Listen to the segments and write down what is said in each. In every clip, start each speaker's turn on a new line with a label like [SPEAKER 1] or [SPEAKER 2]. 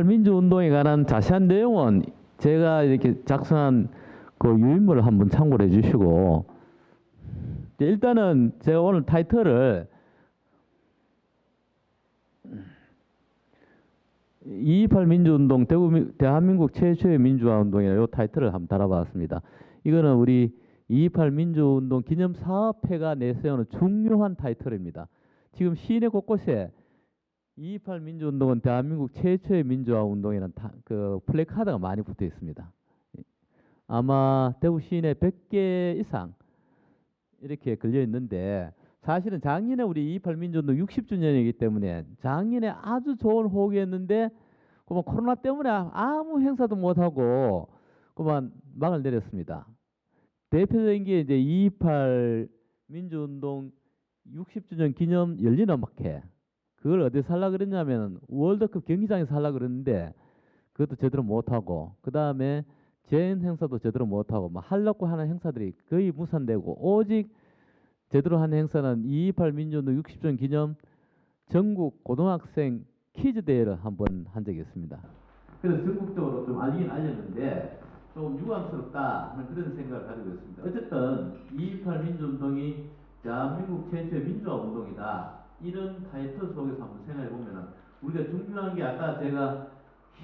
[SPEAKER 1] 2.28 민주운동에 관한 자세한 내용은 제가 이렇게 작성한 그 유인물을 한번 참고를 해주시고, 일단은 제가 오늘 타이틀을 2.28 민주운동 대한민국 최초의 민주화운동이라는 이 타이틀을 한번 달아봤습니다. 이거는 우리 2.28 민주운동 기념사업회가 내세우는 중요한 타이틀입니다. 지금 시내 곳곳에 2.28 민주운동은 대한민국 최초의 민주화운동이라는 그 플래카드가 많이 붙어 있습니다. 아마 대구 시내 100개 이상 이렇게 걸려 있는데, 사실은 작년에 우리 2.28 민주운동 60주년이기 때문에 작년에 아주 좋은 호기였는데 그만 코로나 때문에 아무 행사도 못하고 그만 막을 내렸습니다. 대표적인 게 이제 2.28 민주운동 60주년 기념 열린음악회, 그걸 어디서 하려고 그랬냐면 월드컵 경기장에서 하려고 그랬는데 그것도 제대로 못하고, 그 다음에 재연 행사도 제대로 못하고, 막 하려고 하는 행사들이 거의 무산되고, 오직 제대로 하는 행사는 2.28 민주운동 60주년 기념 전국 고등학생 퀴즈 대회를 한번 한 적이 있습니다. 그래서 전국적으로 좀 알리긴 알렸는데 좀 유감스럽다 하는 그런 생각을 가지고 있습니다. 어쨌든 2.28 민주운동이 대한민국 최초의 민주화 운동이다, 이런 타이틀 속에서 한번 생각해 보면은 우리가 중요한 게 아까 제가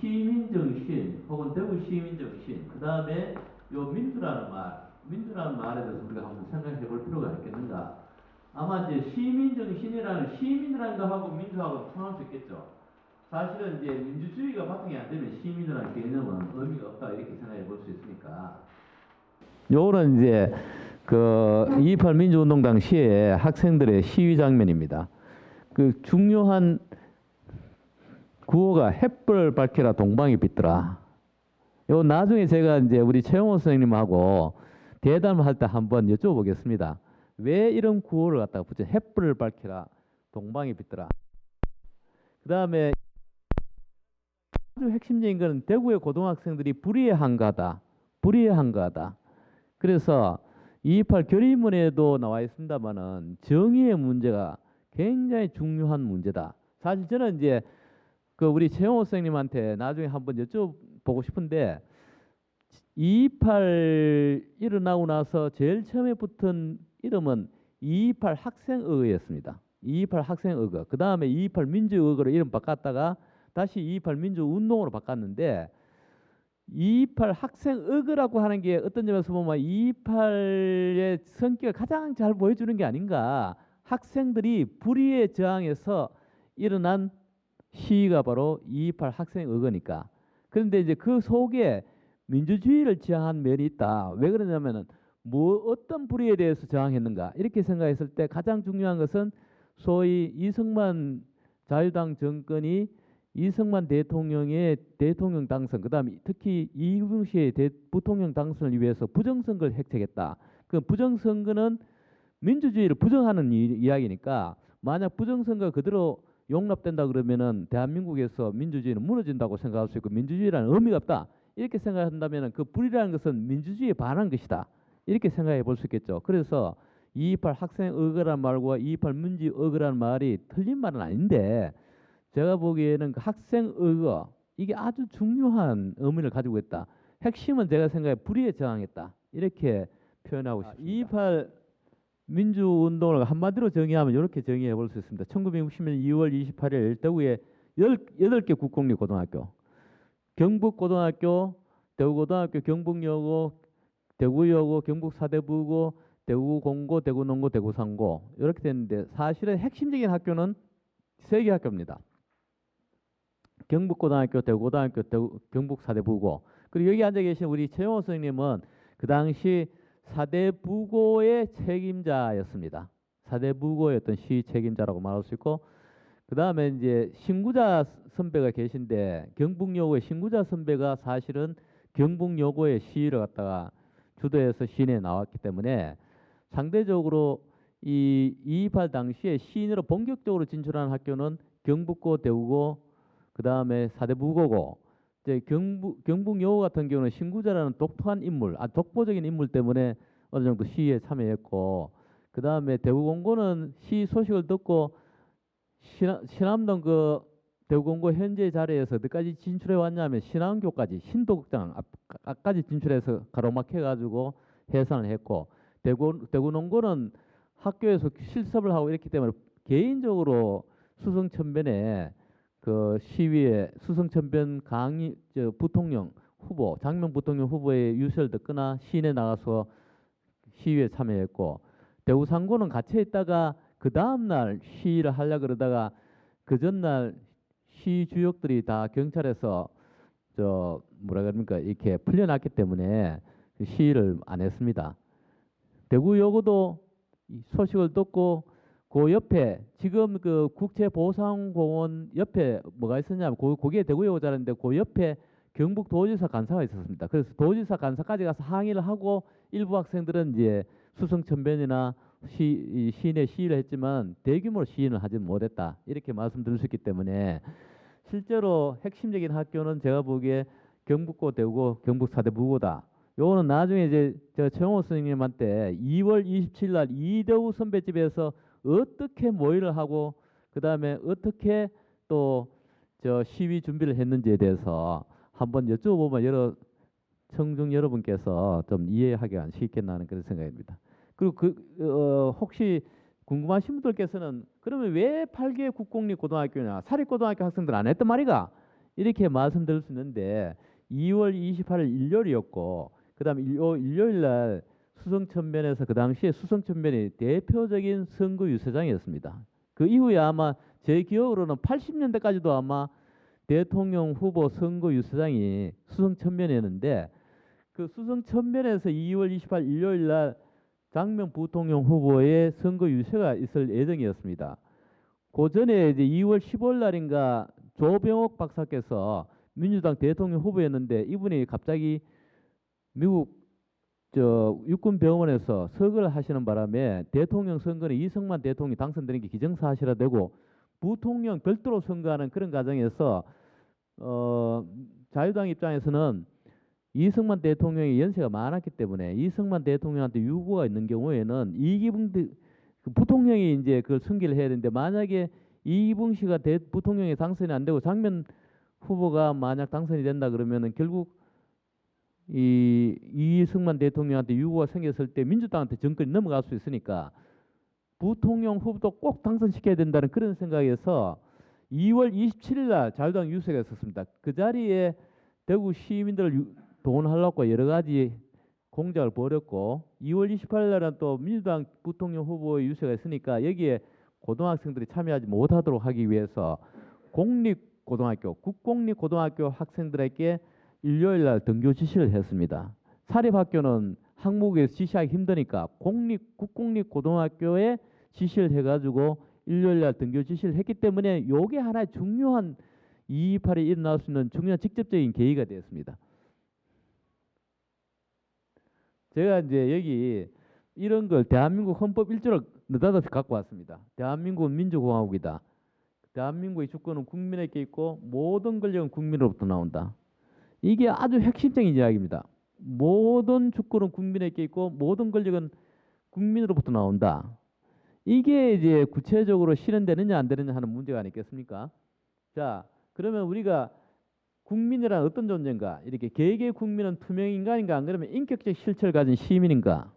[SPEAKER 1] 시민정신 혹은 대구 시민정신, 그 다음에 요 민주라는 말에 대해서 우리가 한번 생각해 볼 필요가 있겠는가. 아마 이제 시민정신이라는, 시민이라는 거하고 민주하고 통할 수 있겠죠. 사실은 이제 민주주의가 바탕이 안 되면 시민이라는 개념은 의미가 없다, 이렇게 생각해 볼 수 있으니까. 요거는 이제 그 2.28 민주운동 당시에 학생들의 시위 장면입니다. 그 중요한 구호가 햇불을 밝혀라 동방이 빛더라. 요 나중에 제가 이제 우리 최영호 선생님하고 대담을 할 때 한번 여쭤보겠습니다. 왜 이런 구호를 갖다가 붙여 햇불을 밝혀라 동방이 빛더라. 그 다음에 아주 핵심적인 것은 대구의 고등학생들이 불의한 거다. 그래서 2.28 결의문에도 나와 있습니다만은 정의의 문제가 굉장히 중요한 문제다. 사실 저는 이제 그 우리 최영호 선생님한테 나중에 한번 여쭤보고 싶은데, 2.28 일어나고 나서 제일 처음에 붙은 이름은 2.28 학생의회였습니다. 2.28 학생의회. 그 다음에 2.28 민주의회로 이름 바꿨다가 다시 2.28 민주운동으로 바꿨는데, 2.28 학생의회라고 하는 게 어떤 점에서 보면 2.28의 성격을 가장 잘 보여주는 게 아닌가. 학생들이 불의에 저항해서 일어난 시위가 바로 2.28 학생의회니까. 그런데 이제 그 속에 민주주의를 지향한 면이 있다. 왜 그러냐면은 어떤 불의에 대해서 저항했는가 이렇게 생각했을 때 가장 중요한 것은 소위 이승만 자유당 정권이 이승만 대통령의 대통령 당선, 그다음에 특히 이승시의 부통령 당선을 위해서 부정선거를 획책했다. 그 부정선거는 민주주의를 부정하는 이야기니까, 만약 부정선거 그대로 용납된다 그러면은 대한민국에서 민주주의는 무너진다고 생각할 수 있고 민주주의라는 의미가 없다, 이렇게 생각한다면은 그 불이라는 것은 민주주의에 반한 것이다, 이렇게 생각해 볼 수 있겠죠. 그래서 2.28 학생의거란 말과 2.28 민주의거란 말이 틀린 말은 아닌데, 제가 보기에는 그 학생의거 이게 아주 중요한 의미를 가지고 있다. 핵심은 제가 생각에 불의에 저항했다, 이렇게 표현하고 싶습니다. 2.28 민주운동을 한마디로 정의하면 이렇게 정의해 볼 수 있습니다. 1960년 2월 28일 대구에 18개 국공립 고등학교, 경북고등학교, 대구고등학교, 경북여고, 대구여고, 경북사대부고, 대구공고, 대구농고, 대구상고 이렇게 됐는데, 사실은 핵심적인 학교는 3개 학교입니다. 경북고등학교, 대구고등학교, 경북사대부고. 그리고 여기 앉아 계신 우리 최영호 선생님은 그 당시 사대부고의 책임자였습니다. 사대부고였던 시위 책임자라고 말할 수 있고, 그 다음에 이제 신구자 선배가 계신데, 경북여고의 신구자 선배가 사실은 경북여고의 시위를 갖다가 주도해서 시내에 나왔기 때문에 상대적으로 이 2.28 당시에 시인으로 본격적으로 진출한 학교는 경북고, 대구고, 그 다음에 사대부고고, 이제 경북여고 같은 경우는 신구자라는 독특한 인물, 독보적인 인물 때문에 어느 정도 시위에 참여했고, 그 다음에 대구공고는 시위 소식을 듣고 신암동 그 대구공고 현재 자리에서 어디까지 진출해 왔냐면 신안교까지 신도극장 앞까지 진출해서 가로막혀 가지고 해산을 했고 대구농고는 학교에서 실습을 하고 이랬기 때문에 개인적으로 수성천변에 그 시위에 수성천변 강의 부통령 후보 장명 부통령 후보의 유세를 듣거나 시내 나가서 시위에 참여했고 대구 상고는 갇혀 있다가 그 다음 날 시위를 하려 그러다가 그 전날 시 주역들이 다 경찰에서 뭐라 그럽니까 이렇게 풀려났기 때문에 시위를 안 했습니다. 대구여고도 소식을 듣고 그 옆에 지금 그 국제보상공원 옆에 뭐가 있었냐면 거기에 대구여고 자리인데 그 옆에 경북도지사 간사가 있었습니다. 그래서 도지사 간사까지 가서 항의를 하고 일부 학생들은 이제 수성천변이나 시내 시위를 했지만 대규모로 시위를 하지 못했다. 이렇게 말씀드릴 수 있기 때문에 실제로 핵심적인 학교는 제가 보기에 경북고 대구고 경북사대부고다. 요거는 나중에 이제 제가 최영호 선생님한테 2월 27일 날 이대우 선배집에서 어떻게 모의를 하고 그다음에 어떻게 또 시위 준비를 했는지에 대해서 한번 여쭤보면 청중 여러분께서 좀 이해하기가 쉽겠나 하는 그런 생각입니다. 그리고 혹시 궁금하신 분들께서는 그러면 왜 8개 국공립고등학교냐 사립고등학교 학생들 안 했단 말이가 이렇게 말씀드릴 수 있는데 2월 28일 일요일이었고 그다음에 일요일 날 수성천변에서 그 당시에 수성천변이 대표적인 선거 유세장이었습니다. 그 이후에 아마 제 기억으로는 80년대까지도 아마 대통령 후보 선거 유세장이 수성천변이었는데 그 수성천변에서 2월 28일 일요일 날 장명 부통령 후보의 선거 유세가 있을 예정이었습니다. 그 전에 이제 2월 15일 날인가 조병옥 박사께서 민주당 대통령 후보였는데 이분이 갑자기 미국 육군병원에서 서거를 하시는 바람에 대통령 선거는 이승만 대통령이 당선되는 게 기정사실화 되고 부통령 별도로 선거하는 그런 과정에서 자유당 입장에서는 이승만 대통령의 연세가 많았기 때문에 이승만 대통령한테 유고가 있는 경우에는 이기붕 부통령이 이제 그걸 승계를 해야 되는데 만약에 이기붕 씨가 부통령이 당선이 안 되고 장면 후보가 만약 당선이 된다 그러면은 결국 이승만 대통령한테 유고가 생겼을 때 민주당한테 정권이 넘어갈 수 있으니까 부통령 후보도 꼭 당선시켜야 된다는 그런 생각에서 2월 27일 날 자유당 유세가 있었습니다. 그 자리에 대구 시민들을 동원하려고 여러 가지 공작을 벌였고 2월 28일 날은 또 민주당 부통령 후보의 유세가 있으니까 여기에 고등학생들이 참여하지 못하도록 하기 위해서 공립고등학교, 국공립고등학교 학생들에게 일요일 날 등교 지시를 했습니다. 사립학교는 항목에서 지시하기 힘드니까 국공립고등학교에 지시를 해가지고 일요일 날 등교 지시를 했기 때문에 요게 하나의 중요한 228이 일어날 수 있는 중요한 직접적인 계기가 되었습니다. 제가 이제 여기 이런 걸 대한민국 헌법 1조를 느닷없이 갖고 왔습니다. 대한민국은 민주공화국이다. 대한민국의 주권은 국민에게 있고 모든 권력은 국민으로부터 나온다. 이게 아주 핵심적인 이야기입니다. 모든 주권은 국민에게 있고 모든 권력은 국민으로부터 나온다. 이게 이제 구체적으로 실현되느냐 안 되느냐 하는 문제가 아니겠습니까? 자, 그러면 우리가 국민이란 어떤 존재인가? 이렇게 개개의 국민은 투명 인간인가? 안 그러면 인격적 실체를 가진 시민인가?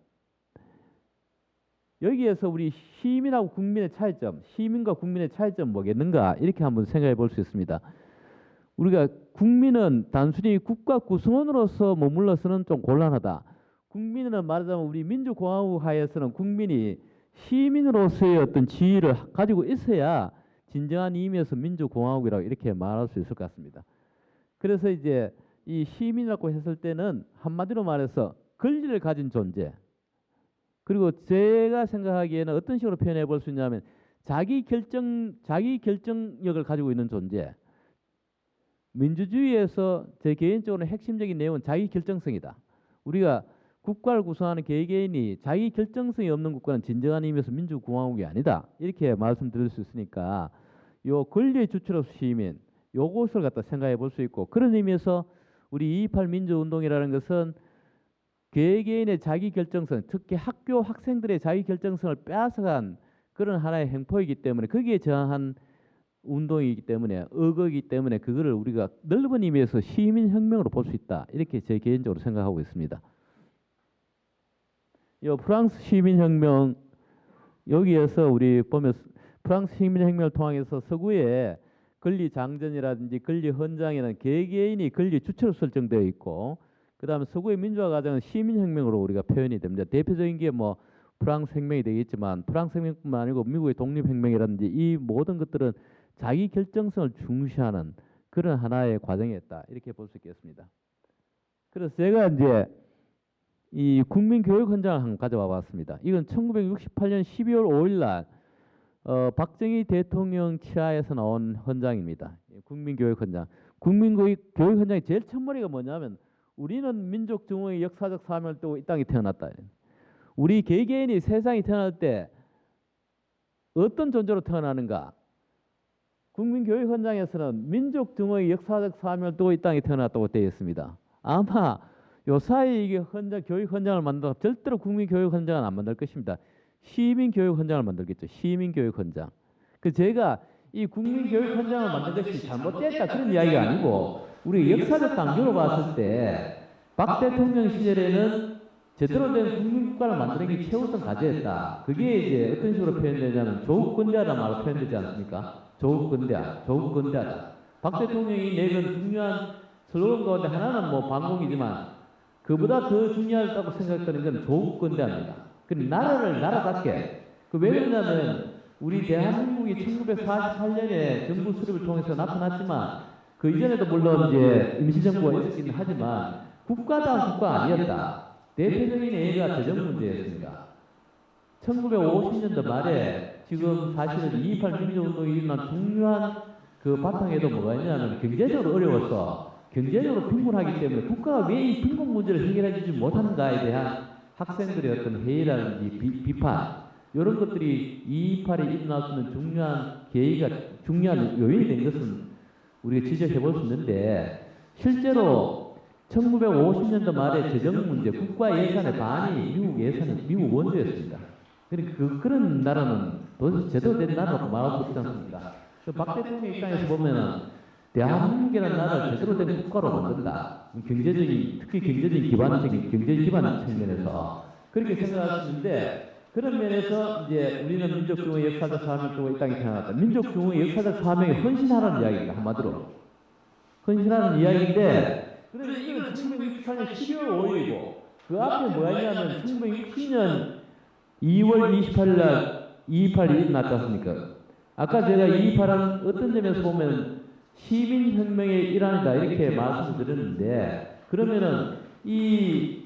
[SPEAKER 1] 여기에서 우리 시민하고 국민의 차이점, 시민과 국민의 차이점 뭐겠는가? 이렇게 한번 생각해 볼 수 있습니다. 우리가 국민은 단순히 국가 구성원으로서 머물러서는 좀 곤란하다. 국민은 말하자면 우리 민주공화국 하에서는 국민이 시민으로서의 어떤 지위를 가지고 있어야 진정한 의미에서 민주공화국이라고 이렇게 말할 수 있을 것 같습니다. 그래서 이제 이 시민이라고 했을 때는 한마디로 말해서 권리를 가진 존재. 그리고 제가 생각하기에는 어떤 식으로 표현해 볼 수 있냐면 자기 결정력을 가지고 있는 존재. 민주주의에서 제 개인적으로 핵심적인 내용은 자기 결정성이다. 우리가 국가를 구성하는 개개인이 자기 결정성이 없는 국가는 진정한 의미에서 민주공화국이 아니다. 이렇게 말씀드릴 수 있으니까 요 권리의 주체로서 시민 요것을 갖다 생각해 볼 수 있고 그런 의미에서 우리 228 민주운동이라는 것은 개개인의 자기 결정성 특히 학교 학생들의 자기 결정성을 빼앗아간 그런 하나의 행포이기 때문에 거기에 저항한 운동이기 때문에 의거이기 때문에 그거를 우리가 넓은 의미에서 시민혁명으로 볼 수 있다. 이렇게 제 개인적으로 생각하고 있습니다. 이 프랑스 시민혁명 여기에서 우리 보면 프랑스 시민혁명을 통해서 서구에 권리장전이라든지 권리헌장이라는 개개인이 권리 주체로 설정되어 있고 그 다음에 서구의 민주화 과정은 시민혁명으로 우리가 표현이 됩니다. 대표적인 게 뭐 프랑스 혁명이 되겠지만 프랑스 혁명뿐만 아니고 미국의 독립혁명이라든지 이 모든 것들은 자기 결정성을 중시하는 그런 하나의 과정이었다. 이렇게 볼 수 있겠습니다. 그래서 제가 이제 이 국민교육헌장을 한번 가져와 봤습니다. 이건 1968년 12월 5일 날 박정희 대통령 치하에서 나온 헌장입니다. 국민교육헌장. 국민교육헌장의 제일 첫머리가 뭐냐면 우리는 민족 증오의 역사적 사명을 띠고 이 땅에 태어났다. 우리 개개인이 세상에 태어날 때 어떤 존재로 태어나는가? 국민교육헌장에서는 민족 증오의 역사적 사명을 띠고 이 땅에 태어났다고 되어 있습니다. 아마 요사이 이게 교육헌장을 만들어 절대로 국민교육헌장은 안 만들 것입니다. 시민교육헌장을 만들겠죠. 시민교육헌장. 그 제가 이 국민교육헌장을 만든 것이 잘못됐다 그런 이야기가 아니고 우리 역사적 단계로 봤을 때 박 대통령 시절에는 제대로 된 국민국가를 만드는 게 최우선 과제였다. 그게 이제 어떤 식으로 표현되냐면 조국건대하다 말로 표현되지 않습니까? 조국건대하다. 박 대통령이 내건 중요한 슬로건 가운데 하나는 뭐 반공이지만 그보다 더 중요하다고 생각하는 건 조국건대합니다. 그 나라를 나라답게. 왜 그러냐면 우리 대한민국이 1948년에 정부 수립을 통해서 나타났지만 그 이전에도 물론 이제 임시정부가 있었긴 하지만 국가다운 국가가 아니었다. 대표적인 예가 재정 문제였습니다. 1950년도 말에 지금 사실은 2.28 민주운동이 일어난 중요한 그 바탕에도 뭐가 있냐면 경제적으로 어려워서 경제적으로 빈곤하기 때문에 국가가 왜 이 빈곤 문제를 해결해 주지 못하는가에 대한 학생들의 어떤 회의라든지 비판 이런 것들이 2.28에 일어날 수 있는 중요한 요인이 된 것은 우리가 지적해 볼 수 있는데 실제로 1950년도 말에 재정 문제, 국가 예산의 반이 미국 원조였습니다. 그러니까 그런 나라는 도대체 제대로 된 나라라고 말할 수 없지 않습니까? 박 대통령 입장에서 보면은 대한민국이라는 나라를 제대로 된 국가로 만든다. 특히 경제적인 기반적인 경제 기반 측면에서 그렇게 생각할 수 있는데 그런 면에서 이제 우리는 민족중의 역사적 사명을 띠고 이 땅에 태어났다. 민족중의 역사적 사명에 헌신하라는 이야기입니다. 한마디로 헌신하는 이야기인데. 그래서 이건 1964년 12월 5일이고 그 앞에 뭐가 있냐면 1960년 2월 28일 날 2.28이 일어났지 않습니까? 아까 제가 2.28은 어떤 점에서 보면 시민혁명의 일환이다 이렇게 말씀을 드렸는데 그러면은 이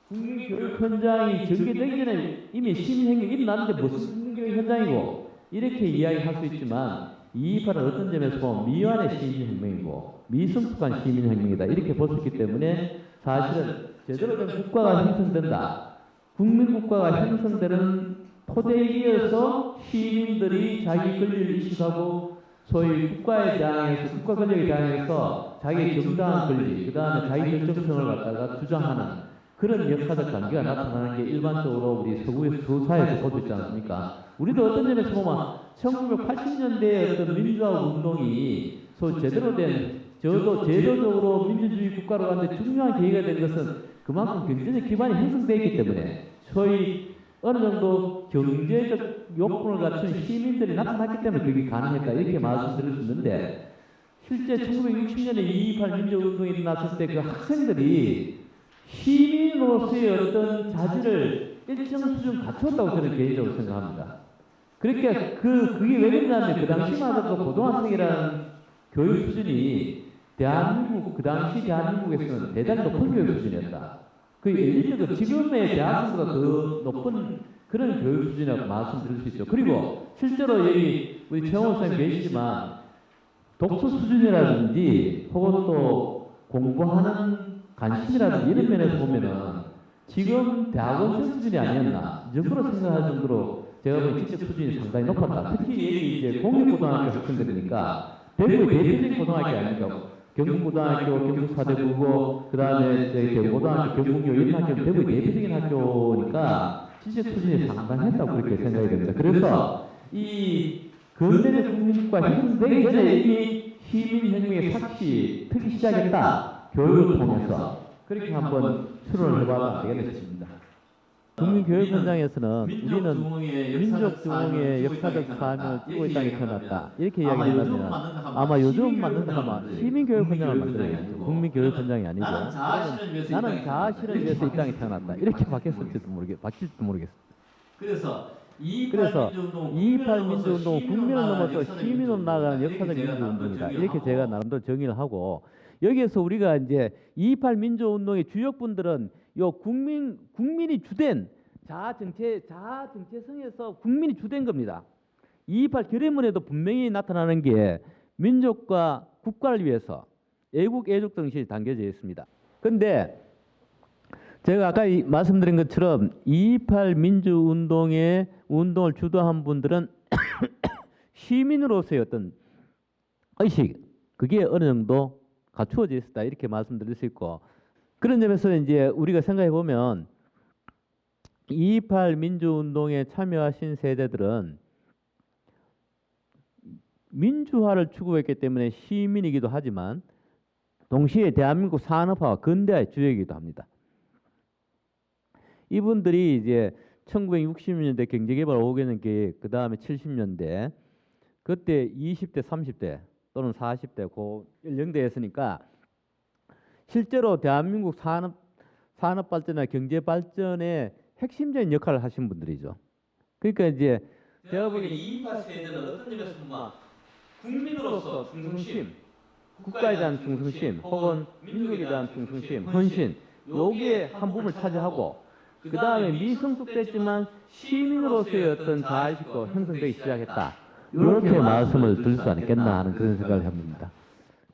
[SPEAKER 1] 국민교육헌장이 전개되기 전에 이미 시민혁명이 일어났는데 무슨 국민교육헌장이고 이렇게 이야기할 수 있지만 2.28은 어떤 점에서 보면 미완의 시민혁명이고 미성숙한 시민혁명이다 이렇게 볼 수 있기 때문에 사실은 제대로 된 국가가 형성된다. 국민국가가 형성되는 토대이어서 시민들이 자기 권리를 인식하고 소위 국가에 대항해서 국가 권력에 대항해서 자기 정당한 권리 그 다음에 자기 결정성을 갖다가 주장하는 그런 역사적 단계가 나타나는 게 일반적으로 우리 서구사회에서 볼 수 있지 않습니까? 우리도 어떤 점에서 보면 1980년대의 어떤 민주화 운동이 제대로 된 제도적으로 민주주의 국가로 가는데 중요한 계기가 된 것은 그만큼 경제적 기반이 형성되어 있기 때문에 소위 어느 정도 경제적 요건을 갖춘 시민들이 나타났기 때문에 그게 가능했다 이렇게 말씀드릴 수 있는데 실제 1960년에 2.28 민주운동이 일어났을 때 그 학생들이 시민으로서의 어떤 자질을 일정 수준 갖췄다고 저는 개인적으로 생각합니다. 그러니까 그게 왜 그러냐면 그 당시만 해도 고등학생이라는 교육 수준이 그 당시 대한민국에서는 대단히 높은 교육 수준이었다. 그 엘리트도 지금의 대학생보다 더 높은 그런 교육 수준이라고 말씀드릴 수 있죠. 그리고 실제로 여기 우리 최영호 선생님 계시지만 독서 수준이라든지 혹은 또 공부하는 관심이라든지 이런 면에서 보면은 지금 대학원생 수준이 아니었나 이 정도로 생각할 정도로 제가 보기엔 지적 수준이 상당히 높았다. 특히 여기 이제 공립고등학교 학생들이니까 대구의 대표적인 고등학교 아닙니까? 경북고등학교, 경북사대국어, 그 다음에 경고등학교, 경북여 이런 학교는 대구의 대표적인 학교니까 지적 수준이 상당했다고 그렇게 생각이 됩니다. 그래서 그 근대적 국민국가 형성되기 전에 이미 시민혁명의 삭시 특히 시작했다. 교육을 통해서 그렇게 한번 추론을 해봐도 안 되겠나 싶습니다. 국민교육 현장에서는 우리는 민족 중흥의 역사적 사명을 띠고 이 땅에 태어났다. 이렇게 이야기한다면 아마 요즘 만든다 하면 시민교육 현장을 만들어야겠죠. 국민교육 현장이 아니고 나는 자아 실현을 위해서 이 땅에 태어났다. 이렇게 바뀔지도 모르겠습니다.
[SPEAKER 2] 그래서
[SPEAKER 1] 2.28 민주운동은 국민을 넘어서 시민으로 나아가는 역사적 민주운동이다. 이렇게 제가 나름대로 정의를 하고 여기에서 우리가 이제 2.28 민주운동의 주역분들은 요 국민이 주된 자아 정체성에서 국민이 주된 겁니다. 2.28 결의문에도 분명히 나타나는 게 민족과 국가를 위해서 애국 애족 정신이 담겨져 있습니다. 그런데 제가 아까 말씀드린 것처럼 2.28 민주운동의 운동을 주도한 분들은 시민으로서의 어떤 의식, 그게 어느 정도 갖추어져 있었다. 이렇게 말씀드릴 수 있고, 그런 점에서 이제 우리가 생각해 보면 2.28 민주운동에 참여하신 세대들은 민주화를 추구했기 때문에 시민이기도 하지만 동시에 대한민국 산업화와 근대화의 주역이기도 합니다. 이분들이 이제 1960년대 경제개발 5개년 계획, 그 다음에 70년대, 그때 20대, 30대 또는 40대 그 연령대였으니까 실제로 대한민국 산업 발전이나 경제 발전의 핵심적인 역할을 하신 분들이죠. 그러니까 이제
[SPEAKER 2] 제가 보기에는 2.28 세대는 어떤 점에서 보면 국민으로서 충성심,
[SPEAKER 1] 국가에 대한 충성심 혹은 민족에 대한 충성심, 헌신, 요게 한 부분을 차지하고 그 다음에 미성숙됐지만 시민으로서의 어떤 자아의식도 형성되기 시작했다. 이렇게 말씀을 드릴 수 않겠나 하는 그런 생각을 합니다.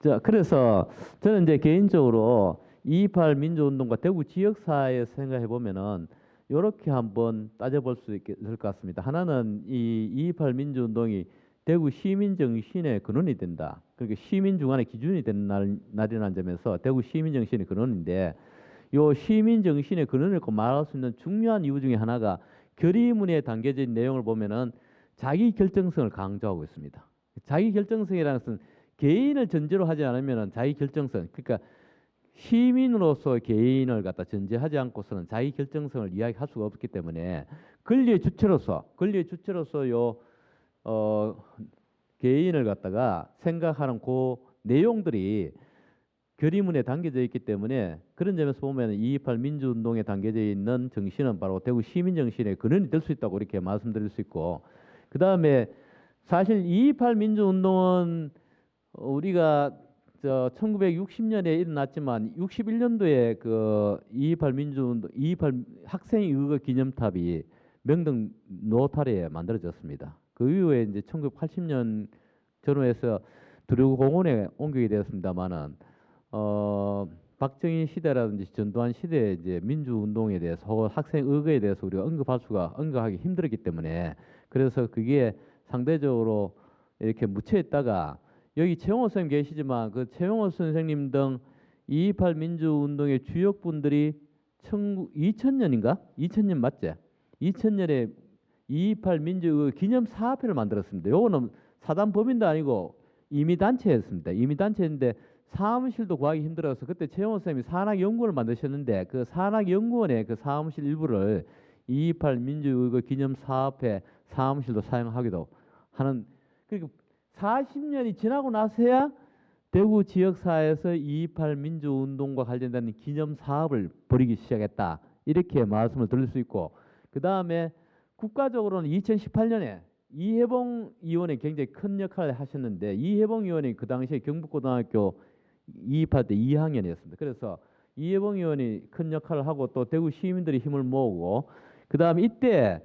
[SPEAKER 1] 자, 그래서 저는 이제 개인적으로 2.28 민주운동과 대구 지역사회에서 생각해 보면은 이렇게 한번 따져볼 수 있을 것 같습니다. 하나는 이 2.28 민주운동이 대구 시민정신의 근원이 된다. 그러니까 시민중앙의 기준이 되는 날이라는 점에서 대구 시민정신의 근원인데 요 시민정신의 근원을 말할 수 있는 중요한 이유 중에 하나가 결의문에 담겨져 있는 내용을 보면은 자기 결정성을 강조하고 있습니다. 자기 결정성이라는 것은 개인을 전제로 하지 않으면 자기 결정성, 그러니까 시민으로서 개인을 갖다 전제하지 않고서는 자기 결정성을 이야기할 수가 없기 때문에 권리의 주체로서 요 개인을 갖다가 생각하는 그 내용들이 결의문에 담겨져 있기 때문에 그런 점에서 보면 2.28 민주운동에 담겨져 있는 정신은 바로 대구 시민정신의 근원이 될 수 있다고 이렇게 말씀드릴 수 있고, 그 다음에 사실 2.28 민주운동은 우리가 1960년에 일어났지만 61년도에 그 2.28 민주운동, 2.28 학생의거 기념탑이 명동 노타리에 만들어졌습니다. 그 이후에 이제 1980년 전후해서 두려구공원에 옮기게 되었습니다만은 박정희 시대라든지 전두환 시대의 이제 민주운동에 대해서 혹은 학생의거에 대해서 우리가 언급하기 힘들었기 때문에 그래서 그게 상대적으로 이렇게 묻혀있다가 여기 최용호 선생님 계시지만 그 최용호 선생님 등 2.28 민주운동의 주역분들이 2000년인가? 2000년 맞지? 2000년에 2.28 민주 기념사업회를 만들었습니다. 요거는 사단 법인도 아니고 임의단체였습니다. 임의단체인데 사무실도 구하기 힘들어서 그때 최용호 선생님이 산학연구원을 만드셨는데 그 산학연구원의 그 사무실 일부를 2.28 민주의거 기념사업회 사무실로 사용하기도 하는, 그리고 40년이 지나고 나서야 대구 지역사회에서 2.28 민주운동과 관련된 기념사업을 벌이기 시작했다. 이렇게 말씀을 드릴 수 있고, 그 다음에 국가적으로는 2018년에 이해봉 의원이 굉장히 큰 역할을 하셨는데 이해봉 의원이 그 당시에 경북고등학교 228대 2학년이었습니다. 그래서 이해봉 의원이 큰 역할을 하고 또 대구 시민들이 힘을 모으고 그 다음에 이때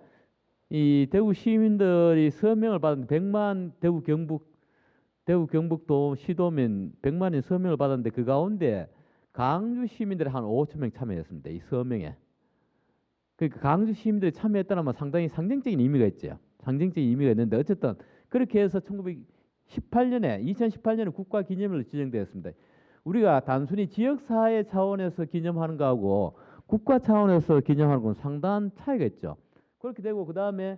[SPEAKER 1] 이 대구 시민들이 서명을 받은 100만 대구 경북도 시도민 100만인 서명을 받았는데 그 가운데 강주 시민들이 한 5천 명 참여했습니다. 이 서명에. 그러니까 강주 시민들이 참여했다는 건 상당히 상징적인 의미가 있죠. 상징적인 의미가 있는데 어쨌든 그렇게 해서 2018년에 국가 기념일로 지정되었습니다. 우리가 단순히 지역사회 차원에서 기념하는 거하고 국가 차원에서 기념하는 건 상당한 차이가 있죠. 그렇게 되고 그 다음에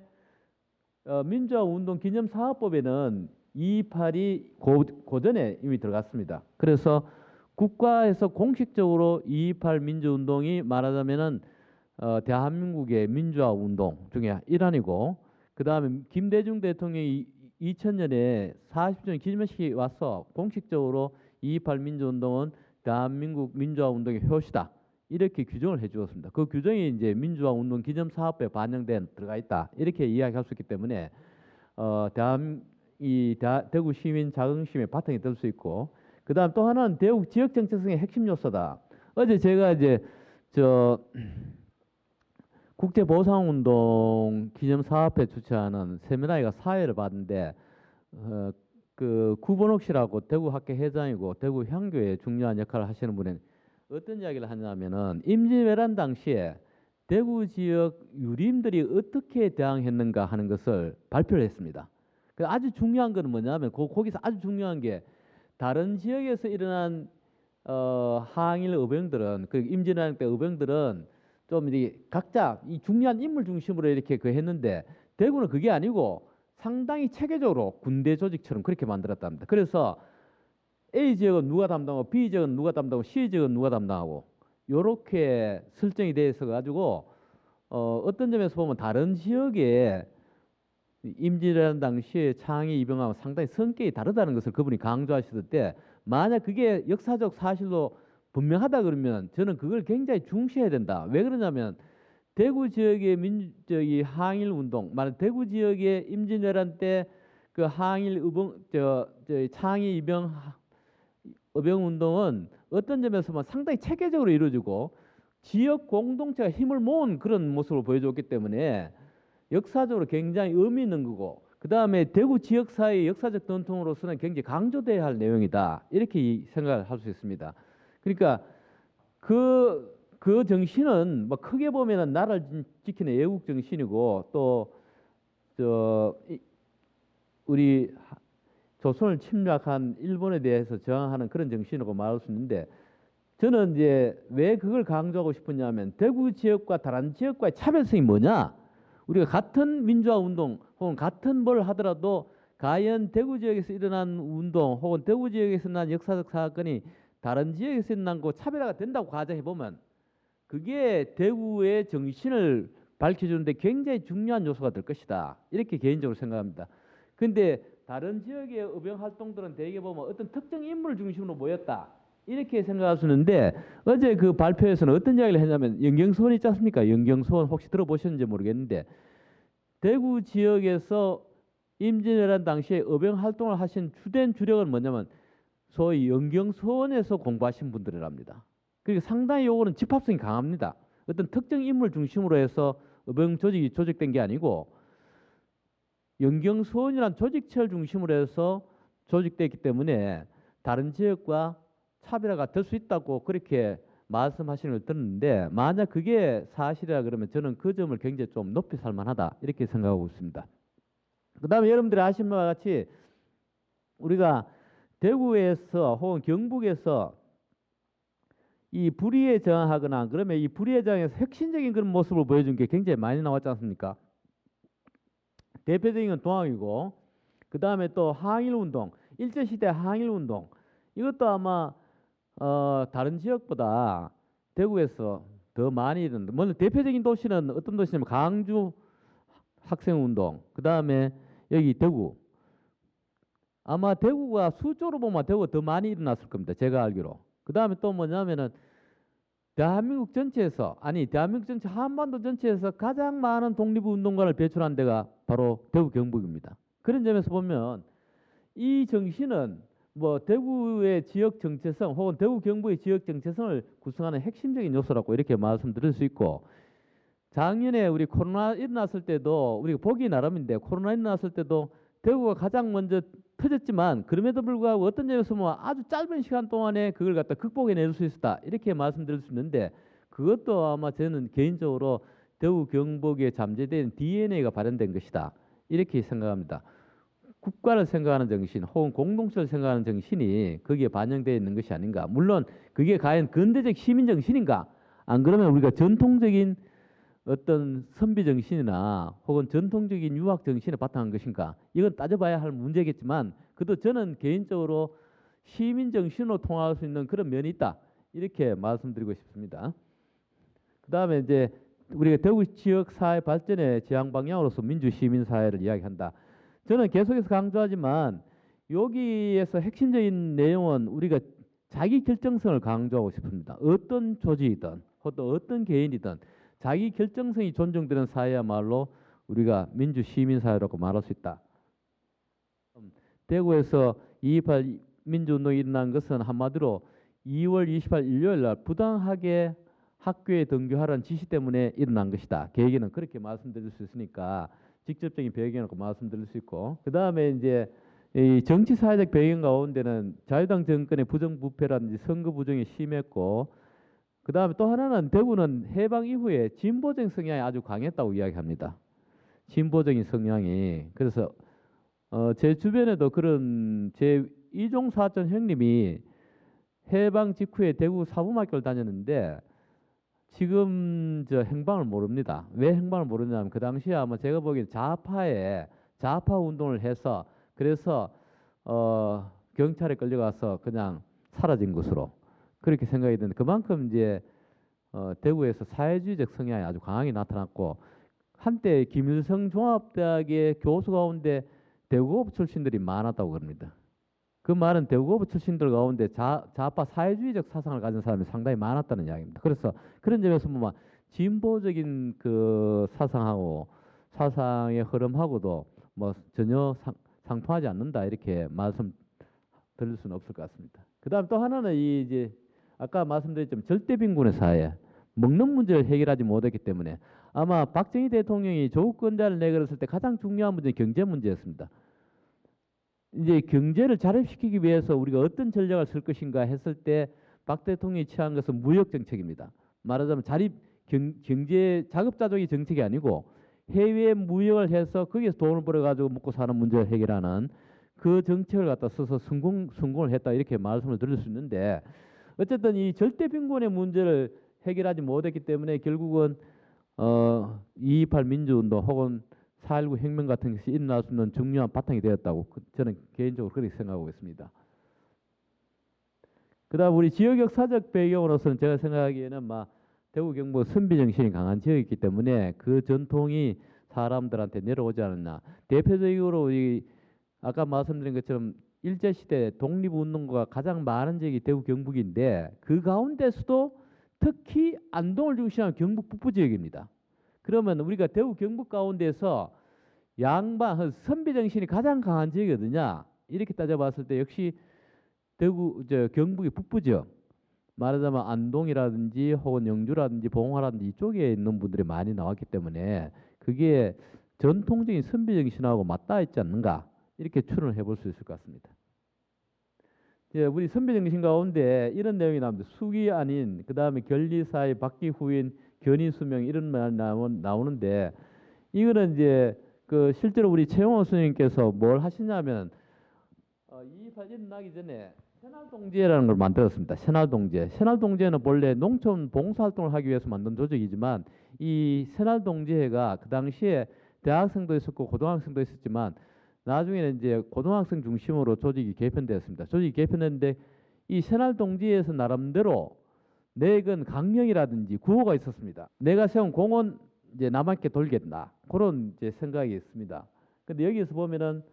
[SPEAKER 1] 민주화운동 기념사업법에는 228이 고전에 이미 들어갔습니다. 그래서 국가에서 공식적으로 228 민주운동이 말하자면은 대한민국의 민주화운동 중에 일환이고, 그 다음에 김대중 대통령이 2000년에 40주년 기념식이 와서 공식적으로 228 민주운동은 대한민국 민주화운동의 효시다, 이렇게 규정을 해주었습니다. 그 규정이 이제 민주화운동 기념사업부에 반영된 들어가 있다, 이렇게 이야기할 수 있기 때문에 대구 시민 자긍심의 바탕이 될 수 있고, 그 다음 또 하나는 대구 지역 정체성의 핵심 요소다. 어제 제가 이제 국제보상운동 기념사업회 주최하는 세미나에 사회를 봤는데, 그 구본옥 씨라고 대구 학회 회장이고 대구 향교에 중요한 역할을 하시는 분은 어떤 이야기를 하냐면은, 임진왜란 당시에 대구 지역 유림들이 어떻게 대항했는가 하는 것을 발표를 했습니다. 그 아주 중요한 건 뭐냐면, 거기서 아주 중요한 게, 다른 지역에서 일어난 항일 의병들은, 그 임진왜란 때 의병들은 좀 이제 각자 이 중요한 인물 중심으로 이렇게 했는데, 대구는 그게 아니고 상당히 체계적으로 군대 조직처럼 그렇게 만들었답니다. 그래서 A 지역은 누가 담당하고, B 지역은 누가 담당하고, C 지역은 누가 담당하고, 요렇게 설정이 돼 있어 가지고 어떤 점에서 보면 다른 지역에 임진왜란 당시에 창의 이병하고 상당히 성격이 다르다는 것을 그분이 강조하셨을 때, 만약 그게 역사적 사실로 분명하다 그러면 저는 그걸 굉장히 중시해야 된다. 왜 그러냐면, 대구 지역의 항일 운동, 말은 대구 지역의 임진왜란 때 그 항일 창의 이병 의병 운동은 어떤 점에서 보면 상당히 체계적으로 이루어지고 지역 공동체가 힘을 모은 그런 모습을 보여줬기 때문에 역사적으로 굉장히 의미 있는 거고, 그 다음에 대구 지역사회의 역사적 전통으로서는 굉장히 강조돼야 할 내용이다, 이렇게 생각을 할 수 있습니다. 그러니까 그 정신은 뭐 크게 보면은 나라를 지키는 애국 정신이고, 또 우리 조선을 침략한 일본에 대해서 저항하는 그런 정신이라고 말할 수 있는데, 저는 이제 왜 그걸 강조하고 싶었냐면, 대구 지역과 다른 지역과의 차별성이 뭐냐? 우리가 같은 민주화 운동 혹은 같은 뭘 하더라도 과연 대구 지역에서 일어난 운동 혹은 대구 지역에서 난 역사적 사건이 다른 지역에서 일어난 거 차별화가 된다고 가정해 보면, 그게 대구의 정신을 밝혀주는데 굉장히 중요한 요소가 될 것이다, 이렇게 개인적으로 생각합니다. 근데 다른 지역의 의병 활동들은 대개 보면 어떤 특정 인물 중심으로 모였다, 이렇게 생각할 수 있는데, 어제 그 발표에서는 어떤 이야기를 했냐면, 연경수원 있지 않습니까? 연경수원 혹시 들어보셨는지 모르겠는데, 대구 지역에서 임진왜란 당시에 의병 활동을 하신 주된 주력은 뭐냐면 소위 연경수원에서 공부하신 분들이랍니다. 그러니까 상당히 요거는 집합성이 강합니다. 어떤 특정 인물 중심으로 해서 의병 조직이 조직된 게 아니고, 연경수원이란 조직체를 중심으로 해서 조직됐기 때문에 다른 지역과 차별화가 될 수 있다고 그렇게 말씀하시는 걸 들었는데, 만약 그게 사실이라 그러면 저는 그 점을 굉장히 좀 높이 살만하다, 이렇게 생각하고 있습니다. 그 다음에 여러분들이 아시는 바와 같이 우리가 대구에서 혹은 경북에서 이 불의에 저항하거나 그러면 이 불의에 저항에서 혁신적인 그런 모습을 보여준 게 굉장히 많이 나왔지 않습니까? 대표적인 건 동학이고, 그 다음에 또 항일운동, 일제시대 항일운동, 이것도 아마 다른 지역보다 대구에서 더 많이 일어났는데, 먼저 대표적인 도시는 어떤 도시냐면 강주 학생운동, 그 다음에 여기 대구, 아마 대구가 수적으로 보면 대구가 더 많이 일어났을 겁니다, 제가 알기로. 그 다음에 또 뭐냐면은 대한민국 전체에서, 아니 대한민국 전체 한반도 전체에서 가장 많은 독립운동가를 배출한 데가 바로 대구 경북입니다. 그런 점에서 보면 이 정신은 뭐 대구의 지역 정체성 혹은 대구 경북의 지역 정체성을 구성하는 핵심적인 요소라고 이렇게 말씀드릴 수 있고, 작년에 우리 코로나 일어났을 때도 우리가 보기 나름인데, 코로나 일어났을 때도 대구가 가장 먼저 터졌지만 그럼에도 불구하고 어떤 점에서 뭐 아주 짧은 시간 동안에 그걸 갖다 극복해낼 수 있었다, 이렇게 말씀드릴 수 있는데, 그것도 아마 저는 개인적으로 대구 경북에 잠재된 DNA가 발현된 것이다, 이렇게 생각합니다. 국가를 생각하는 정신 혹은 공동체를 생각하는 정신이 거기에 반영되어 있는 것이 아닌가. 물론 그게 과연 근대적 시민 정신인가? 안 그러면 우리가 전통적인 어떤 선비 정신이나 혹은 전통적인 유학 정신에 바탕한 것인가? 이건 따져봐야 할 문제겠지만, 그래도 저는 개인적으로 시민 정신으로 통할 수 있는 그런 면이 있다. 이렇게 말씀드리고 싶습니다. 그다음에 이제 우리가 대구 지역 사회 발전의 지향 방향으로서 민주 시민 사회를 이야기한다. 저는 계속해서 강조하지만 여기에서 핵심적인 내용은 우리가 자기 결정성을 강조하고 싶습니다. 어떤 조직이든 또 어떤 개인이든 자기 결정성이 존중되는 사회야말로 우리가 민주 시민 사회라고 말할 수 있다. 대구에서 2.28 민주운동이 일어난 것은 한마디로 2월 28일 일요일 날 부당하게 학교에 등교하라는 지시 때문에 일어난 것이다. 계획에는 그렇게 말씀드릴 수 있으니까 직접적인 배경이라고 말씀드릴 수 있고, 그 다음에 이제 이 정치 사회적 배경 가운데는 자유당 정권의 부정부패라든지 선거 부정이 심했고, 그 다음에 또 하나는 대구는 해방 이후에 진보적 성향이 아주 강했다고 이야기합니다. 진보적인 성향이. 그래서 제 주변에도 그런 제 이종 사촌 형님이 해방 직후에 대구 사범학교를 다녔는데 지금 저 행방을 모릅니다. 왜 행방을 모르냐면 그 당시에 아마 제가 보기엔 좌파 운동을 해서 그래서 경찰에 끌려가서 그냥 사라진 것으로 그렇게 생각이 드는데, 그만큼 이제 대구에서 사회주의적 성향이 아주 강하게 나타났고, 한때 김일성 종합대학의 교수 가운데 대구고급 출신들이 많았다고 그럽니다. 그 말은 대구고급 출신들 가운데 좌파 사회주의적 사상을 가진 사람이 상당히 많았다는 이야기입니다. 그래서 그런 점에서 보면 진보적인 그 사상하고 사상의 흐름하고도 뭐 전혀 상통하지 않는다, 이렇게 말씀 드릴 수는 없을 것 같습니다. 그다음 또 하나는 이 이제 아까 말씀드렸지만 절대빈곤의 사회, 먹는 문제를 해결하지 못했기 때문에 아마 박정희 대통령이 조국권자를 내걸었을 때 가장 중요한 문제는 경제 문제였습니다. 이제 경제를 자립시키기 위해서 우리가 어떤 전략을 쓸 것인가 했을 때 박 대통령이 취한 것은 무역 정책입니다. 말하자면 경제 자급자족이 정책이 아니고 해외 무역을 해서 거기에서 돈을 벌어가지고 먹고 사는 문제를 해결하는 그 정책을 갖다 써서 성공을 했다, 이렇게 말씀을 드릴 수 있는데, 어쨌든 이 절대 빈곤의 문제를 해결하지 못했기 때문에 결국은 2.28 민주운동 혹은 4.19 혁명 같은 것이 일어날 수 있는 중요한 바탕이 되었다고 저는 개인적으로 그렇게 생각하고 있습니다. 그다음 우리 지역 역사적 배경으로서는 제가 생각하기에는 대구 경북 선비 정신이 강한 지역이기 때문에 그 전통이 사람들한테 내려오지 않았나. 대표적으로 이 아까 말씀드린 것처럼 일제시대 독립운동가가 가장 많은 지역이 대구 경북인데 그 가운데서도 특히 안동을 중심한 경북 북부 지역입니다. 그러면 우리가 대구 경북 가운데서 양반 선비 정신이 가장 강한 지역이 어디냐 이렇게 따져봤을 때 역시 대구 경북의 북부 지역, 말하자면 안동이라든지 혹은 영주라든지 봉화라든지 이쪽에 있는 분들이 많이 나왔기 때문에 그게 전통적인 선비 정신하고 맞닿아 있지 않는가, 이렇게 추론을 해볼 수 있을 것 같습니다. 우리 선비 정신 가운데 이런 내용이 나옵니다. 숙이 아닌, 그 다음에 결리사의 박기 후인 견인수명, 이런 말 나오는데, 이거는 이제 그 실제로 우리 최용호 스님께서 뭘 하시냐면 2.28 일어나기 전에 새날동지회라는 걸 만들었습니다. 새날동지회. 새날동지회는 본래 농촌 봉사활동을 하기 위해서 만든 조직이지만 이 새날동지회가 그 당시에 대학생도 있었고 고등학생도 있었지만 나중에는 이제 고등학생 중심으로 조직이 개편되었습니다. 조직이 개편했는데 이 새날동지회에서 나름대로 내건 강령이라든지 구호가 있었습니다. 내가 세운 공은 이제 남한테 돌겠다, 그런 이제 생각이 있습니다. 근데 여기서 보면은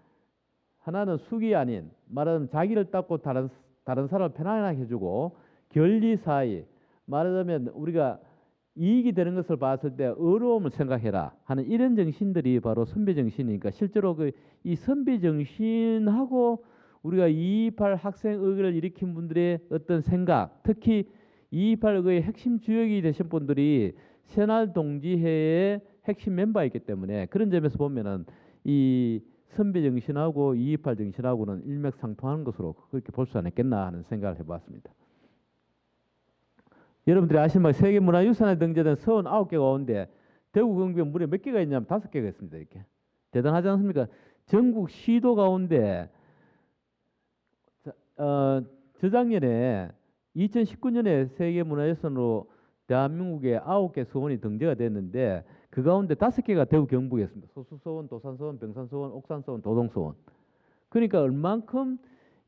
[SPEAKER 1] 하나는 숙이 아닌, 말하자면 자기를 닦고 다른 사람을 편안하게 해주고, 결리사의, 말하자면 우리가 이익이 되는 것을 봤을 때 어려움을 생각해라 하는 이런 정신들이 바로 선비 정신이니까, 실제로 이 선비 정신하고 우리가 2.28 학생 의회를 일으킨 분들의 어떤 생각, 특히 2.28 의회의 핵심 주역이 되신 분들이 새날동지회의 핵심 멤버이기 때문에 그런 점에서 보면은 이 선비 정신하고 2.28 정신하고는 일맥상통하는 것으로 그렇게 볼 수 않겠나 하는 생각을 해봤습니다. 여러분들이 아시는 세계문화유산에 등재된 서원 9개 가운데 대구 경북에 무려 몇 개가 있냐면 5개가 있습니다. 이렇게 대단하지 않습니까? 전국 시도 가운데 저작년에 2019년에 세계문화유산으로 대한민국에 9개 서원이 등재가 됐는데 그 가운데 5개가 대구 경북이었습니다. 소수서원, 도산서원, 병산서원, 옥산서원, 도동서원. 그러니까 얼만큼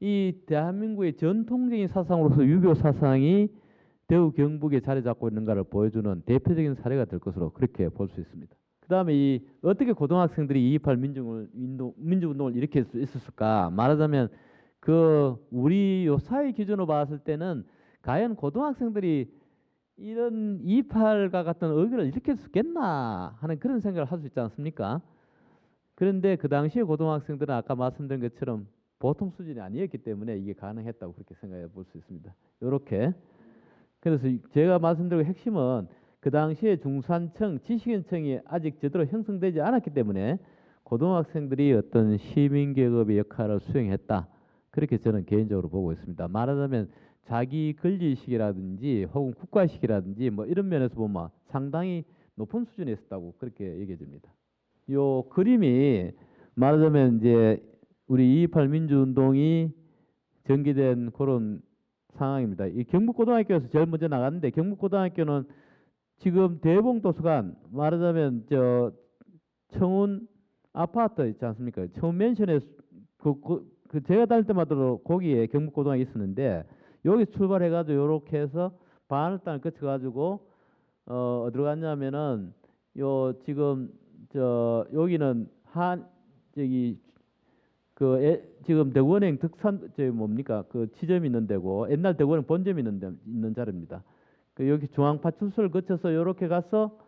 [SPEAKER 1] 이 대한민국의 전통적인 사상으로서 유교 사상이 대구 경북에 자리 잡고 있는가를 보여주는 대표적인 사례가 될 것으로 그렇게 볼 수 있습니다. 그다음에 이 어떻게 고등학생들이 228 민주운동을 일으킬 수 있었을까? 말하자면 그 우리 요 사회 기준으로 봤을 때는 과연 고등학생들이 이런 228과 같은 의기를 일으킬 수 있겠나 하는 그런 생각을 할 수 있지 않습니까? 그런데 그 당시에 고등학생들은 아까 말씀드린 것처럼 보통 수준이 아니었기 때문에 이게 가능했다고 그렇게 생각해 볼 수 있습니다. 이렇게. 그래서 제가 말씀드린 핵심은 그 당시에 중산층, 지식인층이 아직 제대로 형성되지 않았기 때문에 고등학생들이 어떤 시민계급의 역할을 수행했다. 그렇게 저는 개인적으로 보고 있습니다. 말하자면 자기 권리의식이라든지 혹은 국가의식이라든지 뭐 이런 면에서 보면 상당히 높은 수준에 있었다고 그렇게 얘기해 줍니다. 요 그림이 말하자면 이제 우리 228 민주운동이 전개된 그런 상황입니다. 이 경북고등학교에서 제일 먼저 나갔는데 경북고등학교는 지금 대봉도서관 말하자면 저 청운 아파트 있지 않습니까? 청운 맨션에 그 제가 다닐 때마다 거기에 경북고등학교 있었는데 여기 출발해가지고 이렇게 해서 반월당을 거쳐가지고 어디로 갔냐면은 요 지금 저 여기는 한 저기 지금 대구은행 덕산 저기 뭡니까 그 지점이 있는 데고 옛날 대구은행 본점이 있는 자리입니다. 그 여기 중앙파출소를 거쳐서 이렇게 가서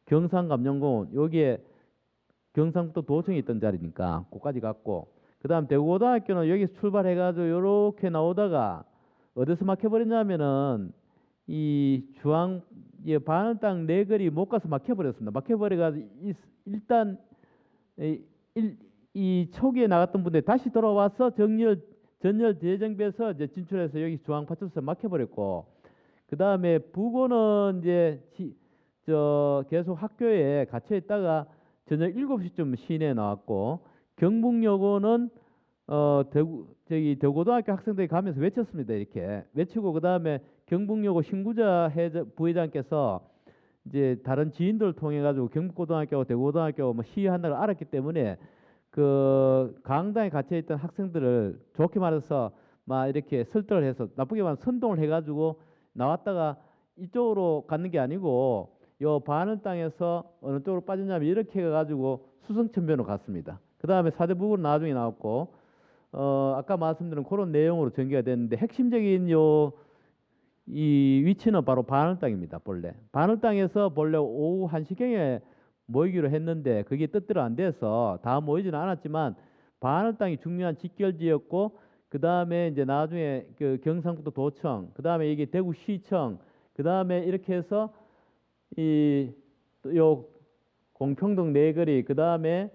[SPEAKER 1] 경상감정공원 여기에 경상북도 도청이 있던 자리니까 거기까지 갔고 그다음 대구고등학교는 여기서 출발해가지고 이렇게 나오다가 어디서 막혀버렸냐면은 이 중앙 반월당 내거리 못 가서 막혀버렸습니다. 막혀버려가지고 일단 이 초기에 나갔던 분들이 다시 돌아와서 전열 대정비에서 이제 진출해서 여기 중앙파출소에 막혀버렸고 그 다음에 부고는 이제 계속 학교에 갇혀 있다가 저녁 7시쯤 시내에 나왔고 경북여고는 대구고등학교 학생들이 가면서 외쳤습니다. 이렇게 외치고 그 다음에 경북여고 신구자 부회장께서 이제 다른 지인들을 통해 가지고 경북고등학교하고 대구고등학교 뭐 시위한다고 알았기 때문에 그 강당에 갇혀 있던 학생들을 좋게 말해서 막 이렇게 설득을 해서 나쁘게 말하면 선동을 해가지고 나왔다가 이쪽으로 갔는 게 아니고 요 반월당에서 어느 쪽으로 빠졌냐면 이렇게 해가지고 수성천변으로 갔습니다. 그 다음에 사대부구로 나중에 나왔고 아까 말씀드린 그런 내용으로 전개가 됐는데 핵심적인 이 위치는 바로 반월당입니다. 본래 반월당에서 본래 오후 1시경에 모이기로 했는데 그게 뜻대로 안 돼서 다 모이지는 않았지만 반월당이 중요한 직결지였고 그 다음에 이제 나중에 그 경상북도 도청 그 다음에 이게 대구시청 그 다음에 이렇게 해서 요 공평동 내거리 그 다음에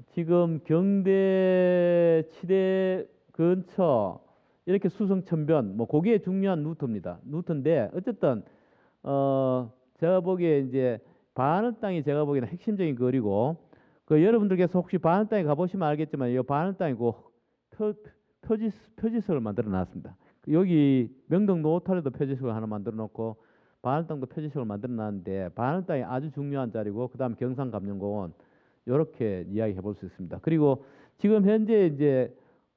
[SPEAKER 1] 지금 경대 치대 근처 이렇게 수성천변 뭐 그게 중요한 루트입니다. 루트인데 어쨌든 제가 보기에 이제 반월당이 제가 보기에는 핵심적인 거리고 그 여러분들께서 혹시 반월당에 가보시면 알겠지만 이 반월당이고 표지석을 만들어 놨습니다. 여기 명동 노타리도 표지석을 하나 만들어 놓고 반월당도 표지석을 만들어 놨는데 반월당이 아주 중요한 자리고 그 다음 경상감정공원 이렇게 이야기해 볼 수 있습니다. 그리고 지금 현재 이제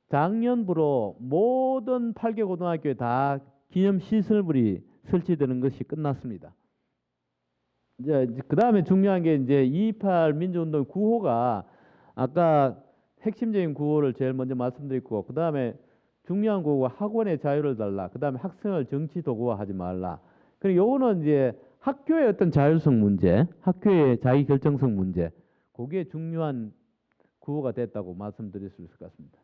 [SPEAKER 1] 작년부로 모든 8개 고등학교에 다 기념 시설물이 설치되는 것이 끝났습니다. 이제 그 다음에 중요한 게 이제 228 민주운동 구호가 아까 핵심적인 구호를 제일 먼저 말씀드렸고 그 다음에 중요한 구호가 학원의 자유를 달라. 그 다음에 학생을 정치 도구화하지 말라. 그리고 요거는 이제 학교의 어떤 자율성 문제, 학교의 자기 결정성 문제, 그게 중요한 구호가 됐다고 말씀드릴 수 있을 것 같습니다.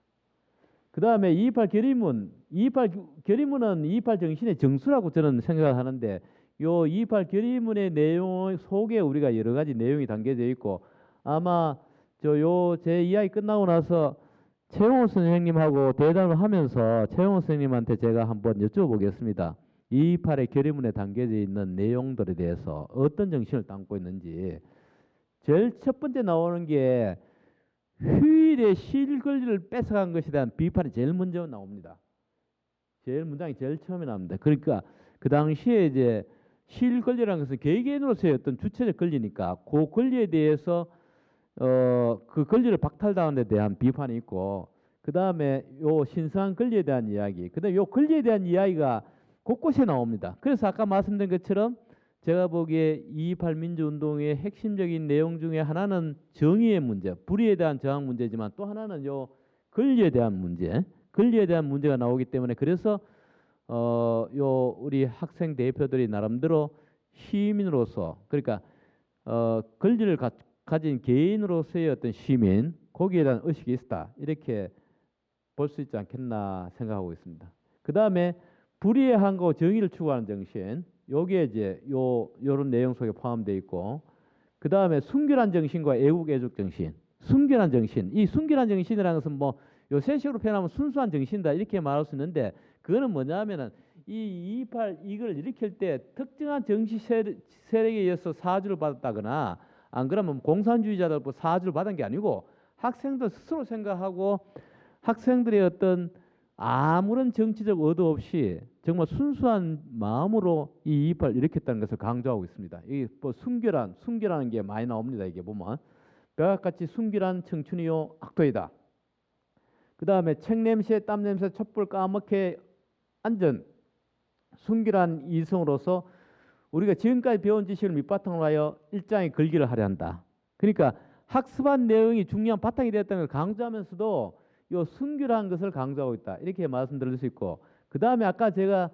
[SPEAKER 1] 그 다음에 228 결의문, 228 결의문은 228 정신의 정수라고 저는 생각을 하는데 요 228 결의문의 내용 속에 우리가 여러 가지 내용이 담겨져 있고 아마 제 이야기 끝나고 나서 최용호 선생님하고 대담을 하면서 최용호 선생님한테 제가 한번 여쭤보겠습니다. 228의 결의문에 담겨져 있는 내용들에 대해서 어떤 정신을 담고 있는지 제일 첫 번째 나오는 게 휴일의 실 권리를 뺏어간 것에 대한 비판이 제일 먼저 나옵니다. 문장이 제일 처음에 나옵니다. 그러니까 그 당시에 이제 실권리라는 것은 개개인으로서의 어떤 주체적 권리니까 그 권리에 대해서 그 권리를 박탈당한 데 대한 비판이 있고, 그 다음에 요 신성한 권리에 대한 이야기, 그 다음에 요 권리에 대한 이야기가 곳곳에 나옵니다. 그래서 아까 말씀드린 것처럼 제가 보기에 2.28 민주운동의 핵심적인 내용 중에 하나는 정의의 문제, 불의에 대한 저항 문제지만 또 하나는 요 권리에 대한 문제, 권리에 대한 문제가 나오기 때문에, 그래서 요 우리 학생 대표들이 나름대로 시민으로서, 그러니까 권리를 가진 개인으로서의 어떤 시민, 거기에 대한 의식이 있다, 이렇게 볼 수 있지 않겠나 생각하고 있습니다. 그 다음에 불의의 항고 정의를 추구하는 정신, 요게 이제 요런 내용 속에 포함되어 있고, 그 다음에 순결한 정신과 애국 애족 정신, 순결한 정신, 이 순결한 정신이라는 것은 뭐 요새 식으로 표현하면 순수한 정신이다 이렇게 말할 수 있는데, 그거는 뭐냐면은 이 2.28 이걸 일으킬 때 특정한 정치 세력에 의해서 사주를 받았다거나, 안 그러면 공산주의자들 사주를 받은 게 아니고 학생들 스스로 생각하고 학생들의 어떤 아무런 정치적 의도 없이 정말 순수한 마음으로 이 2.28 일으켰다는 것을 강조하고 있습니다. 이 뭐 순결하는 게 많이 나옵니다. 이게 보면 뼈같이 순결한 청춘이요 악도이다. 그 다음에 책냄새, 땀냄새, 촛불 까맣게 안전, 순결한 이성으로서 우리가 지금까지 배운 지식을 밑바탕으로 하여 일장의 걸기를 하려 한다. 그러니까 학습한 내용이 중요한 바탕이 되었다는 걸 강조하면서도 요 순결한 것을 강조하고 있다, 이렇게 말씀드릴 수 있고, 그 다음에 아까 제가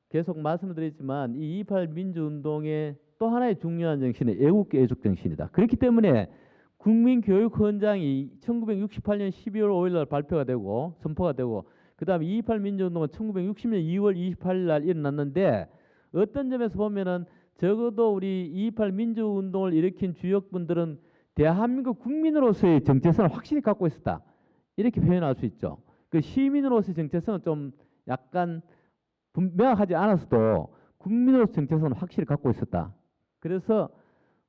[SPEAKER 1] 계속 말씀드렸지만 이 2.28 민주운동의 또 하나의 중요한 정신은 애국 애족 정신이다. 그렇기 때문에 국민교육헌장이 1968년 12월 5일 날 발표가 되고 선포가 되고, 그 다음에 2.28 민주운동은 1960년 2월 28일 날 일어났는데, 어떤 점에서 보면은 적어도 우리 2.28 민주운동을 일으킨 주역분들은 대한민국 국민으로서의 정체성을 확실히 갖고 있었다, 이렇게 표현할 수 있죠. 그 시민으로서의 정체성은 좀 약간 명확하지 않았어도 국민으로서 정체성은 확실히 갖고 있었다. 그래서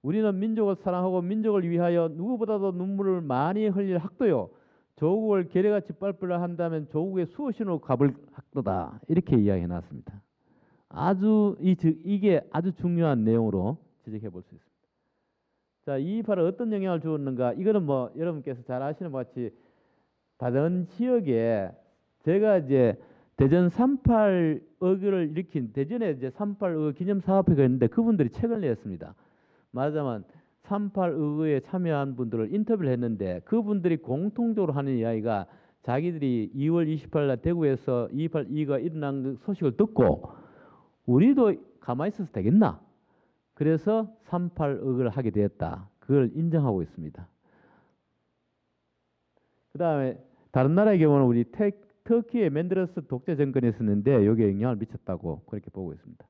[SPEAKER 1] 우리는 민족을 사랑하고 민족을 위하여 누구보다도 눈물을 많이 흘릴 학도요, 조국을 계례가 짓밟으려 한다면 조국의 수호신으로 갚을 학도다, 이렇게 이야기해 놨습니다. 아주 이게 아주 중요한 내용으로 지적해 볼 수 있습니다. 자, 2.28은 어떤 영향을 주었는가? 이거는 뭐 여러분께서 잘 아시는 것 같이 다른 지역에, 제가 이제 대전 3.8 어교를 일으킨, 대전에 이제 3.8 어교 기념 사업회가 있는데 그분들이 책을 냈습니다. 말하자면 3.8 어교에 참여한 분들을 인터뷰를 했는데 그분들이 공통적으로 하는 이야기가, 자기들이 2월 28일 날 대구에서 2.28 이가 일어난 그 소식을 듣고 우리도 가만히 있어서 되겠나? 그래서 3.8 어교를 하게 되었다, 그걸 인정하고 있습니다. 그 다음에 다른 나라의 경우는 우리 터키의 맨데르스 독재 정권이 있었는데 여기에 영향을 미쳤다고 그렇게 보고 있습니다.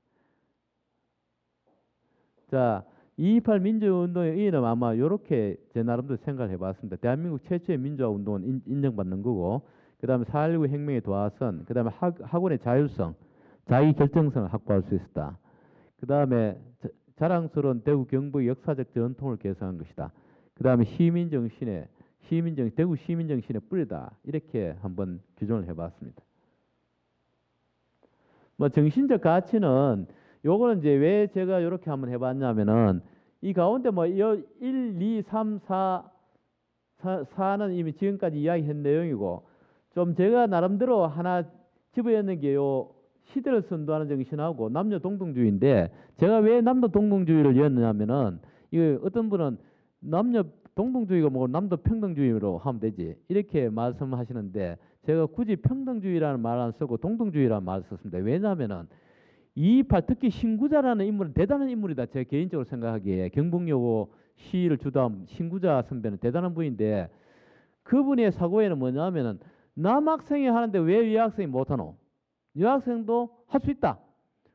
[SPEAKER 1] 자, 2.28 민주운동의 의의는 아마 이렇게 제 나름대로 생각을 해봤습니다. 대한민국 최초의 민주화 운동은 인정받는 거고, 그 다음에 4.19 혁명의 도화선, 그 다음에 학원의 자율성, 자기 결정성을 확보할 수 있었다. 그 다음에 자랑스러운 대구 경북의 역사적 전통을 개성한 것이다. 그 다음에 대구 시민정신의 뿌리다, 이렇게 한번 규정을 해봤습니다. 뭐 정신적 가치는 요거는 이제 왜 제가 이렇게 한번 해봤냐면은 이 가운데 뭐 1, 2, 3, 4는 이미 지금까지 이야기한 내용이고, 좀 제가 나름대로 하나 집어넣는 게 요 시대를 선도하는 정신하고 남녀 동등주의인데, 제가 왜 남녀 동등주의를 이었느냐면은, 이거 어떤 분은 남녀 동등주의가 뭐고 남녀 평등주의로 하면 되지, 이렇게 말씀하시는데 제가 굳이 평등주의라는 말 안 쓰고 동등주의라는 말을 썼습니다. 왜냐하면은 2.28 특히 신구자라는 인물은 대단한 인물이다, 제 개인적으로 생각하기에. 경북여고 시위를 주도한 신구자 선배는 대단한 분인데, 그분의 사고에는 뭐냐면은 남학생이 하는데 왜 여학생이 못하노? 여학생도 할 수 있다,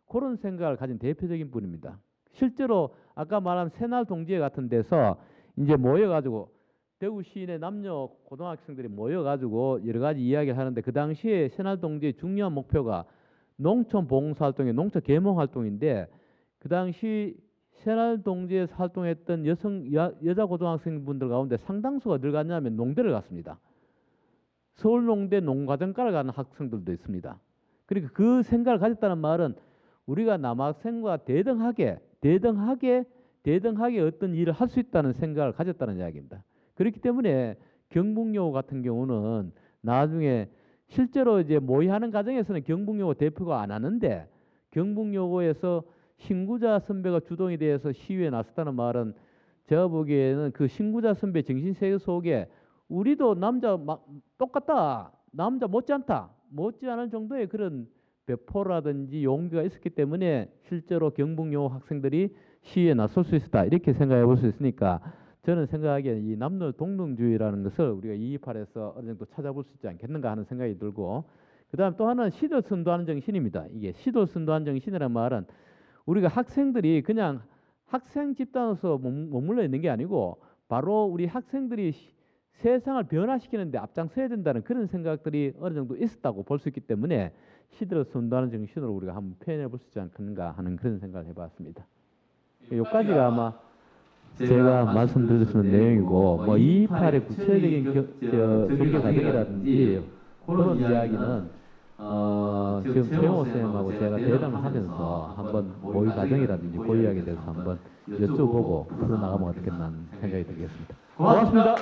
[SPEAKER 1] 그런 생각을 가진 대표적인 분입니다. 실제로 아까 말한 새날 동지회 같은 데서 이제 모여가지고 대구 시내 남녀 고등학생들이 모여가지고 여러 가지 이야기를 하는데, 그 당시에 새날 동지의 중요한 목표가 농촌 봉사활동이 농촌 계몽 활동인데, 그 당시 새날 동지에서 활동했던 여자 고등학생분들 가운데 상당수가 어딜 갔냐면 농대를 갔습니다. 서울농대 농가정과를 가는 학생들도 있습니다. 그러니까 그 생각을 가졌다는 말은 우리가 남학생과 대등하게 어떤 일을 할 수 있다는 생각을 가졌다는 이야기입니다. 그렇기 때문에 경북여고 같은 경우는 나중에 실제로 이제 모의하는 과정에서는 경북여고 대표가 안 하는데 경북여고에서 신구자 선배가 주동이 돼서 시위에 나섰다는 말은 제가 보기에는 그 신구자 선배 정신세계 속에 우리도 남자 똑같다, 남자 못지않을 정도의 그런 배포라든지 용기가 있었기 때문에 실제로 경북여고 학생들이 시위에 나설 수 있었다 이렇게 생각해 볼 수 있으니까 저는 생각하기에 이 남녀동등주의라는 것을 우리가 228에서 어느 정도 찾아볼 수 있지 않겠는가 하는 생각이 들고, 그다음 또 하나는 시도 선도하는 정신입니다. 이게 시도 선도하는 정신이라는 말은 우리가 학생들이 그냥 학생 집단으로서 머물러 있는 게 아니고 바로 우리 학생들이 세상을 변화시키는 데 앞장서야 된다는 그런 생각들이 어느 정도 있었다고 볼 수 있기 때문에 시대를 선도하는 정신으로 우리가 한번 표현해 볼 수 있지 않겠는가 하는 그런 생각을 해봤습니다. 여기까지가 아마 제가 말씀드릴 수 있는 내용이고, 뭐 228의 구체적인 전개 과정이라든지 그런 이야기는 지금 최영호 선생님하고 제가 대담을 하면서 한번 모의 과정이라든지 그 이야기에 대해서 한번 여쭤보고 풀어나가면 어떻겠나 하는 생각이 들겠습니다. 고맙습니다.